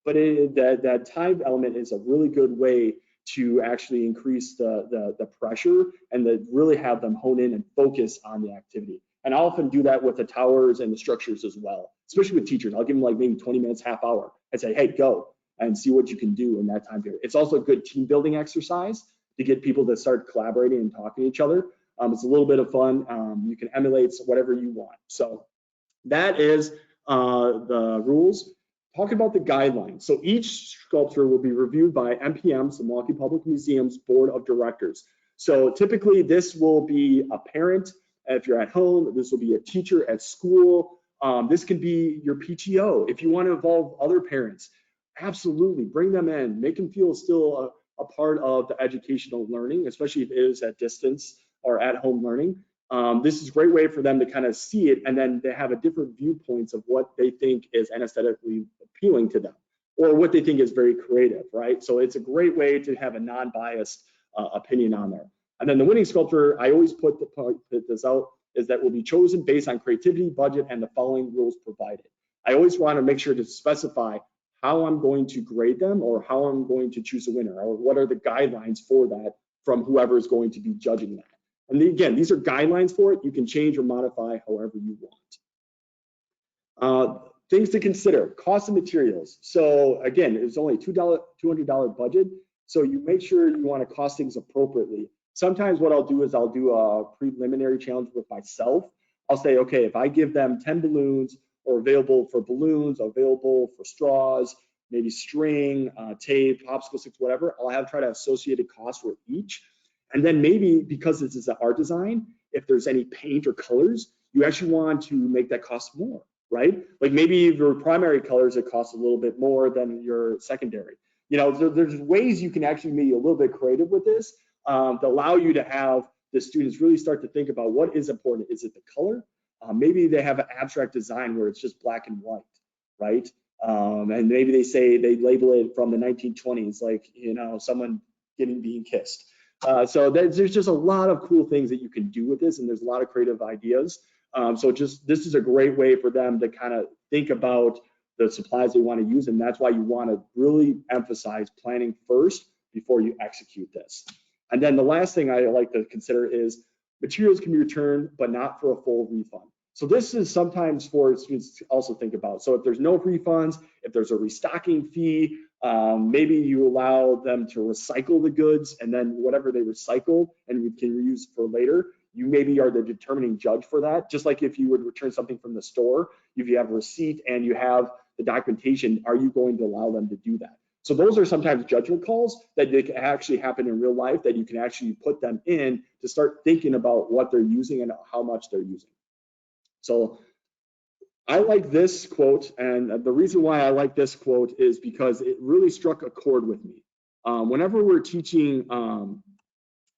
But that time element is a really good way to actually increase the pressure and to really have them hone in and focus on the activity. And I often do that with the towers and the structures as well, especially with teachers. I'll give them like maybe 20 minutes, half hour, and say, hey, go and see what you can do in that time period. It's also a good team building exercise to get people to start collaborating and talking to each other. It's a little bit of fun. You can emulate whatever you want. So that is the rules. Talking about the guidelines. So each sculpture will be reviewed by MPM's, the Milwaukee Public Museum's Board of Directors. So typically this will be a parent if you're at home. This will be a teacher at school. This could be your PTO. If you want to involve other parents, absolutely bring them in. Make them feel still a part of the educational learning, especially if it is at distance or at home learning. This is a great way for them to kind of see it, and then they have a different viewpoints of what they think is aesthetically appealing to them, or what they think is very creative, right? So it's a great way to have a non-biased opinion on there. And then the winning sculpture, I always put this out, is that will be chosen based on creativity, budget, and the following rules provided. I always want to make sure to specify how I'm going to grade them, or how I'm going to choose a winner, or what are the guidelines for that from whoever is going to be judging that. And again, these are guidelines for it. You can change or modify however you want. Things to consider: cost of materials. So again, it's only a $200 budget, so you make sure you want to cost things appropriately. Sometimes what I'll do is I'll do a preliminary challenge with myself. I'll say, okay, if I give them 10 balloons, or available for balloons, available for straws, maybe string, tape, popsicle sticks, whatever, I'll try to associate a cost for each. And then maybe, because this is an art design, if there's any paint or colors, you actually want to make that cost more, right? Like maybe your primary colors, it costs a little bit more than your secondary. You know, there's ways you can actually be a little bit creative with this to allow you to have the students really start to think about what is important. Is it the color? Maybe they have an abstract design where it's just black and white, right? And maybe they label it from the 1920s, like, you know, someone being kissed. So there's just a lot of cool things that you can do with this, and there's a lot of creative ideas. So this is a great way for them to kind of think about the supplies they want to use, and that's why you want to really emphasize planning first before you execute this. And then the last thing I like to consider is materials can be returned, but not for a full refund. So this is sometimes for students to also think about. So if there's no refunds, if there's a restocking fee, maybe you allow them to recycle the goods, and then whatever they recycle and you can reuse for later, you maybe are the determining judge for that. Just like if you would return something from the store, if you have a receipt and you have the documentation, are you going to allow them to do that? So those are sometimes judgment calls that they can actually happen in real life, that you can actually put them in to start thinking about what they're using and how much they're using. So I like this quote, and the reason why I like this quote is because it really struck a chord with me. Whenever we're teaching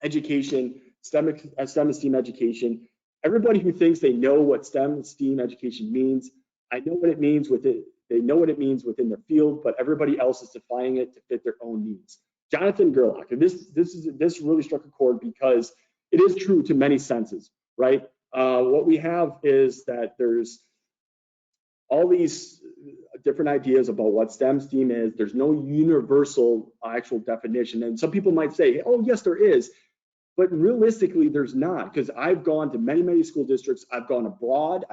education, STEM and STEM education, everybody who thinks they know what STEM and STEAM education means, I know what it means within, they know what it means within their field, but everybody else is defining it to fit their own needs. Jonathan Gerlach, and this really struck a chord because it is true to many senses, right? What we have is that there's all these different ideas about what STEM, STEAM is. There's no universal actual definition. And some people might say, oh, yes, there is. But realistically, there's not, because I've gone to many, many school districts. I've gone abroad.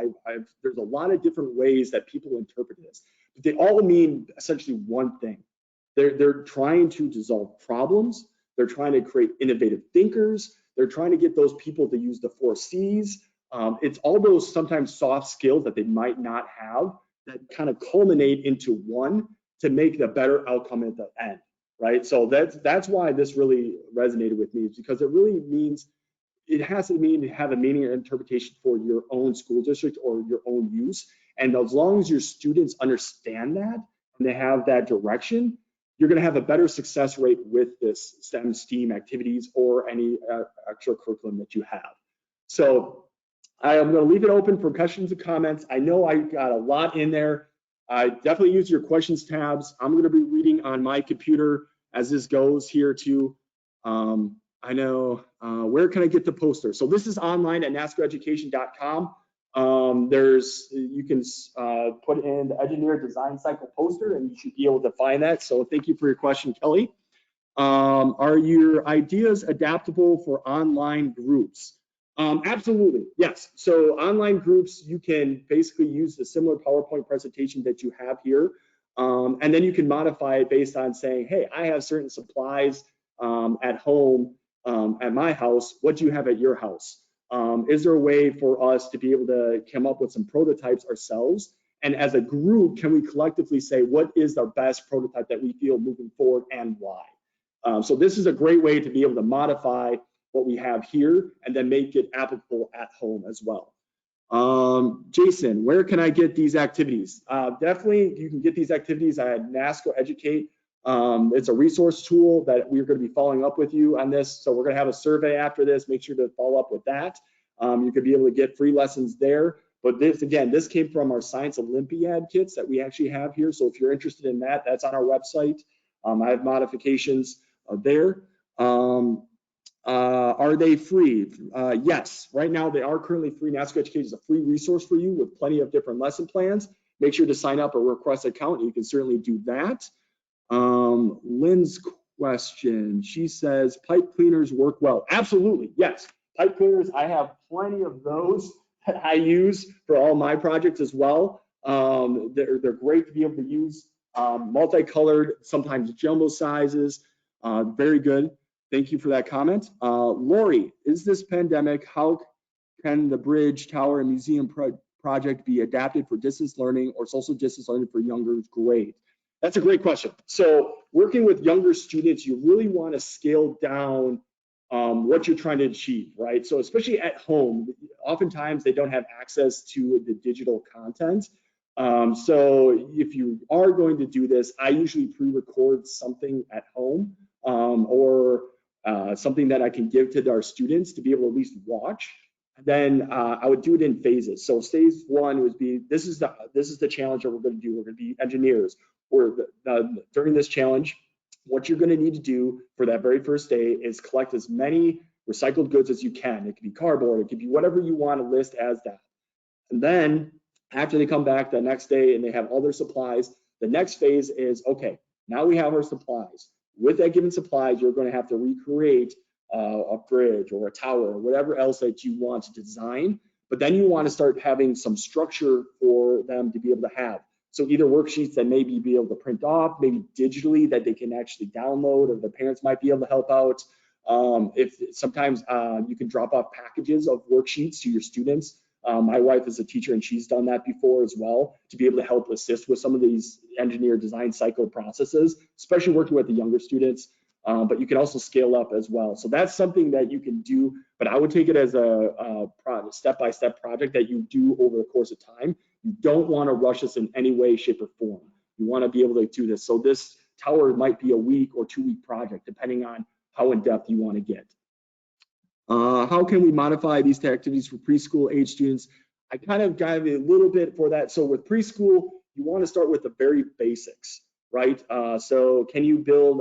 There's a lot of different ways that people interpret this. But they all mean essentially one thing. They're trying to dissolve problems. They're trying to create innovative thinkers. They're trying to get those people to use the 4 C's. It's all those sometimes soft skills that they might not have that kind of culminate into one to make the better outcome at the end, right? So that's why this really resonated with me, because it really means, it has to have a meaning or interpretation for your own school district or your own use. And as long as your students understand that and they have that direction, you're going to have a better success rate with this STEM, STEAM activities or any extra curriculum that you have. So I am going to leave it open for questions and comments. I know I got a lot in there. I definitely use your questions tabs. I'm going to be reading on my computer as this goes here too. I know, where can I get the poster? So this is online at nascoeducation.com. You can put in the engineer design cycle poster and you should be able to find that. So thank you for your question, Kelly. Are your ideas adaptable for online groups? Absolutely, yes. So online groups, you can basically use the similar PowerPoint presentation that you have here. And then you can modify it based on saying, hey, I have certain supplies at home, at my house. What do you have at your house? Is there a way for us to be able to come up with some prototypes ourselves? And as a group, can we collectively say, what is our best prototype that we feel moving forward and why? So this is a great way to be able to modify what we have here and then make it applicable at home as well. Jason, where can I get these activities? Definitely, you can get these activities at Nasco Educate. It's a resource tool that we're going to be following up with you on this. So we're going to have a survey after this. Make sure to follow up with that. You could be able to get free lessons there. But this, again, this came from our Science Olympiad kits that we actually have here. So if you're interested in that, that's on our website. I have modifications there. Are they free? Yes, right now they are currently free. Nasco Educate is a free resource for you with plenty of different lesson plans. Make sure to sign up or request an account. You can certainly do that. Lynn's question, she says, pipe cleaners work well. Absolutely, yes. Pipe cleaners, I have plenty of those that I use for all my projects as well. They're great to be able to use, multicolored, sometimes jumbo sizes, very good. Thank you for that comment. Lori, is this pandemic, how can the bridge, tower, and museum project be adapted for distance learning or social distance learning for younger grade? That's a great question. So working with younger students, you really want to scale down what you're trying to achieve, right? So especially at home, oftentimes they don't have access to the digital content. So if you are going to do this, I usually pre-record something at home or something that I can give to our students to be able to at least watch. And then I would do it in phases. So stage one would be, this is the challenge that we're going to do. We're going to be engineers. During this challenge, what you're going to need to do for that very first day is collect as many recycled goods as you can. It could be cardboard, it could be whatever you want to list as that. And then after they come back the next day and they have all their supplies, the next phase is, okay, now we have our supplies. With that given supplies, you're going to have to recreate a bridge or a tower or whatever else that you want to design. But then you want to start having some structure for them to be able to have. So either worksheets that maybe be able to print off, maybe digitally that they can actually download, or the parents might be able to help out. If sometimes you can drop off packages of worksheets to your students. My wife is a teacher and she's done that before as well, to be able to help assist with some of these engineer design cycle processes, especially working with the younger students. But you can also scale up as well. So that's something that you can do, but I would take it as a step-by-step project that you do over the course of time. You don't want to rush us in any way, shape, or form. You want to be able to do this. So this tower might be a week or 2-week project, depending on how in depth you want to get. How can we modify these activities for preschool age students? I kind of got a little bit for that. So with preschool, you want to start with the very basics, right? So can you build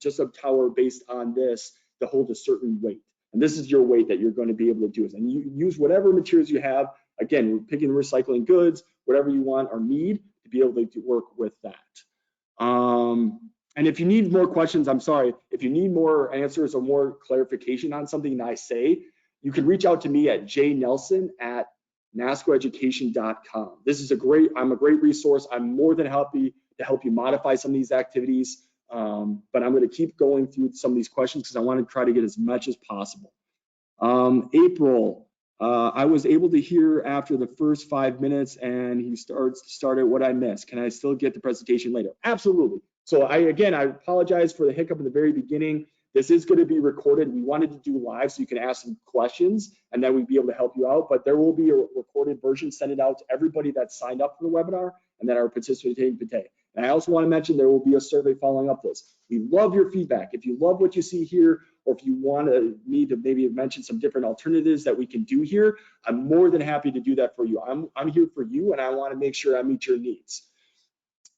just a tower based on this to hold a certain weight? And this is your weight that you're going to be able to do it. And you use whatever materials you have. Again, we're picking recycling goods, whatever you want or need to be able to work with that. And if you need more questions, I'm sorry, if you need more answers or more clarification on something I say, you can reach out to me at jnelson@nascoeducation.com. This is I'm a great resource. I'm more than happy to help you modify some of these activities, but I'm going to keep going through some of these questions because I want to try to get as much as possible. April, I was able to hear after the first 5 minutes and he started what I missed. Can I still get the presentation later? Absolutely. So I apologize for the hiccup in the very beginning. This is going to be recorded. We wanted to do live so you can ask some questions and then we'd be able to help you out, but there will be a recorded version, send it out to everybody that signed up for the webinar and that are participating today. And I also want to mention there will be a survey following up this. We love your feedback. If you love what you see here, or if you want me to maybe mention some different alternatives that we can do here, I'm more than happy to do that for you. I'm here for you and I want to make sure I meet your needs.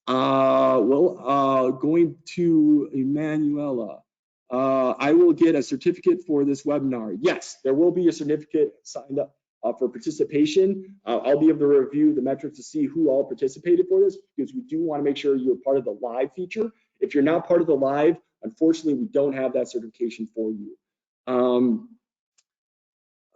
Going to Emanuela, I will get a certificate for this webinar. Yes, there will be a certificate signed up for participation. I'll be able to review the metrics to see who all participated for this because we do want to make sure you're part of the live feature. If you're not part of the live, unfortunately, we don't have that certification for you.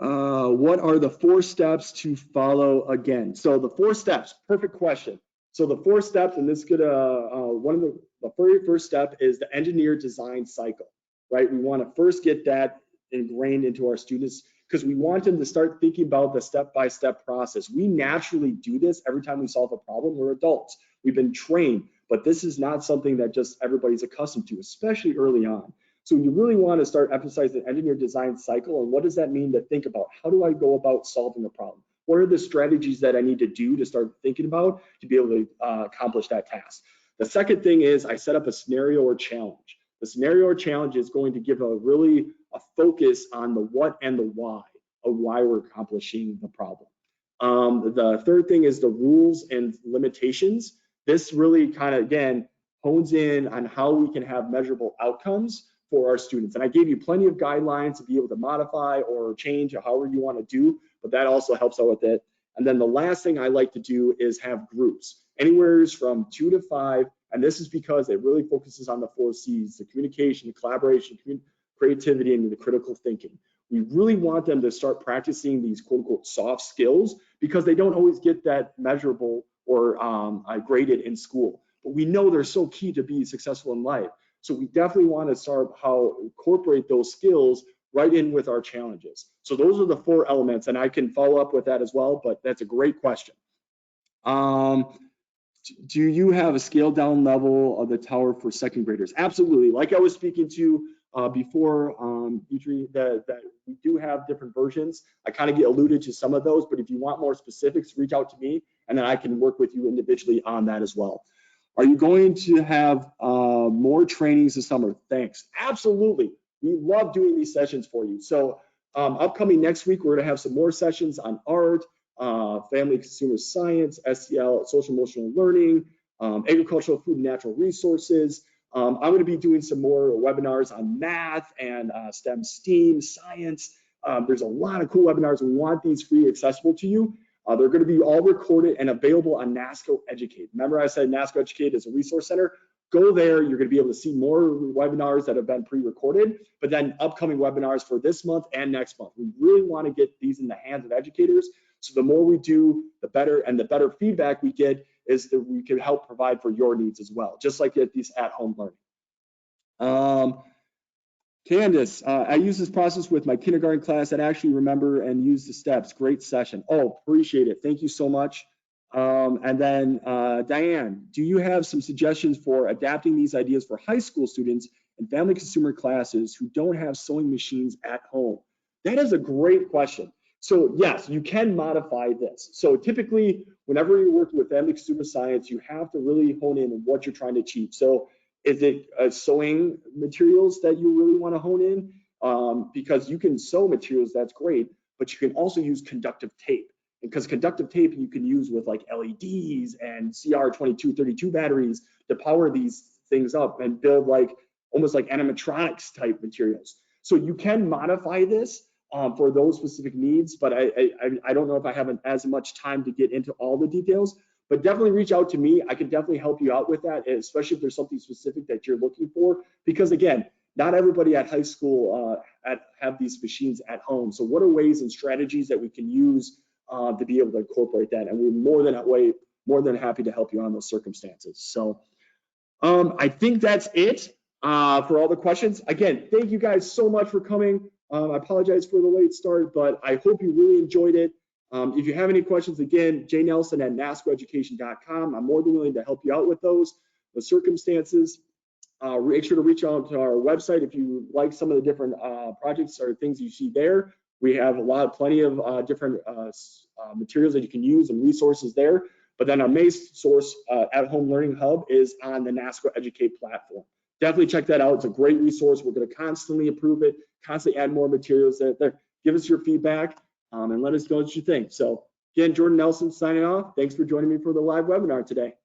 What are the 4 steps to follow again? So the 4 steps, perfect question. So the 4 steps, and this is one of the very first step is the engineer design cycle, right? We want to first get that ingrained into our students because we want them to start thinking about the step-by-step process. We naturally do this every time we solve a problem. We're adults. We've been trained, but this is not something that just everybody's accustomed to, especially early on. So you really want to start emphasizing the engineer design cycle and what does that mean to think about? How do I go about solving a problem? What are the strategies that I need to do to start thinking about to be able to accomplish that task? The second thing is I set up a scenario or challenge. The scenario or challenge is going to give a focus on the what and the why of why we're accomplishing the problem. The third thing is the rules and limitations. This really kind of, again, hones in on how we can have measurable outcomes for our students. And I gave you plenty of guidelines to be able to modify or change however you want to do, but that also helps out with it. And then the last thing I like to do is have groups, anywhere from 2 to 5. And this is because it really focuses on the 4 C's, the communication, the collaboration, creativity, and the critical thinking. We really want them to start practicing these quote unquote soft skills because they don't always get that measurable or graded in school. But we know they're so key to be successful in life. So we definitely want to start incorporate those skills right in with our challenges. So those are the 4 elements, and I can follow up with that as well, but that's a great question. Do you have a scaled down level of the tower for second graders? Absolutely. Like I was speaking to before, that we do have different versions. I kind of alluded to some of those, but if you want more specifics, reach out to me, and then I can work with you individually on that as well. Are you going to have more trainings this summer? Thanks. Absolutely. We love doing these sessions for you. So upcoming next week, we're going to have some more sessions on art, family consumer science, SEL, social emotional learning, agricultural food and natural resources. I'm going to be doing some more webinars on math and STEM, science. There's a lot of cool webinars. We want these free, accessible to you. They're going to be all recorded and available on Nasco Educate. Remember I said Nasco Educate is a resource center? Go there, you're going to be able to see more webinars that have been pre-recorded, but then upcoming webinars for this month and next month. We really want to get these in the hands of educators. So the more we do, the better, and the better feedback we get is that we can help provide for your needs as well, just like at these at-home learning. Candace, I use this process with my kindergarten class and actually remember and use the steps. Great session. Oh, appreciate it. Thank you so much. And then Diane, do you have some suggestions for adapting these ideas for high school students and family consumer classes who don't have sewing machines at home? That is a great question. So yes, you can modify this. So typically, whenever you're working with them consumer science, you have to really hone in on what you're trying to achieve. So is it sewing materials that you really want to hone in? Because you can sew materials, that's great, but you can also use conductive tape. Because conductive tape you can use with like LEDs and CR2232 batteries to power these things up and build like almost like animatronics type materials. So you can modify this for those specific needs, but I don't know if I have as much time to get into all the details, but definitely reach out to me. I can definitely help you out with that, especially if there's something specific that you're looking for, because again, not everybody at high school have these machines at home. So what are ways and strategies that we can use to be able to incorporate that? And we're more than happy to help you on those circumstances. So I think that's it for all the questions. Again, thank you guys so much for coming. I apologize for the late start, but I hope you really enjoyed it. If you have any questions, again, jnelson@nascoeducation.com. I'm more than willing to help you out with the circumstances. Make sure to reach out to our website if you like some of the different projects or things you see there. We have plenty of different materials that you can use and resources there. But then our main source, at-home learning hub, is on the Nasco Educate platform. Definitely check that out. It's a great resource. We're going to constantly improve it, constantly add more materials there. Give us your feedback and let us know what you think. So again, Jordan Nelson signing off. Thanks for joining me for the live webinar today.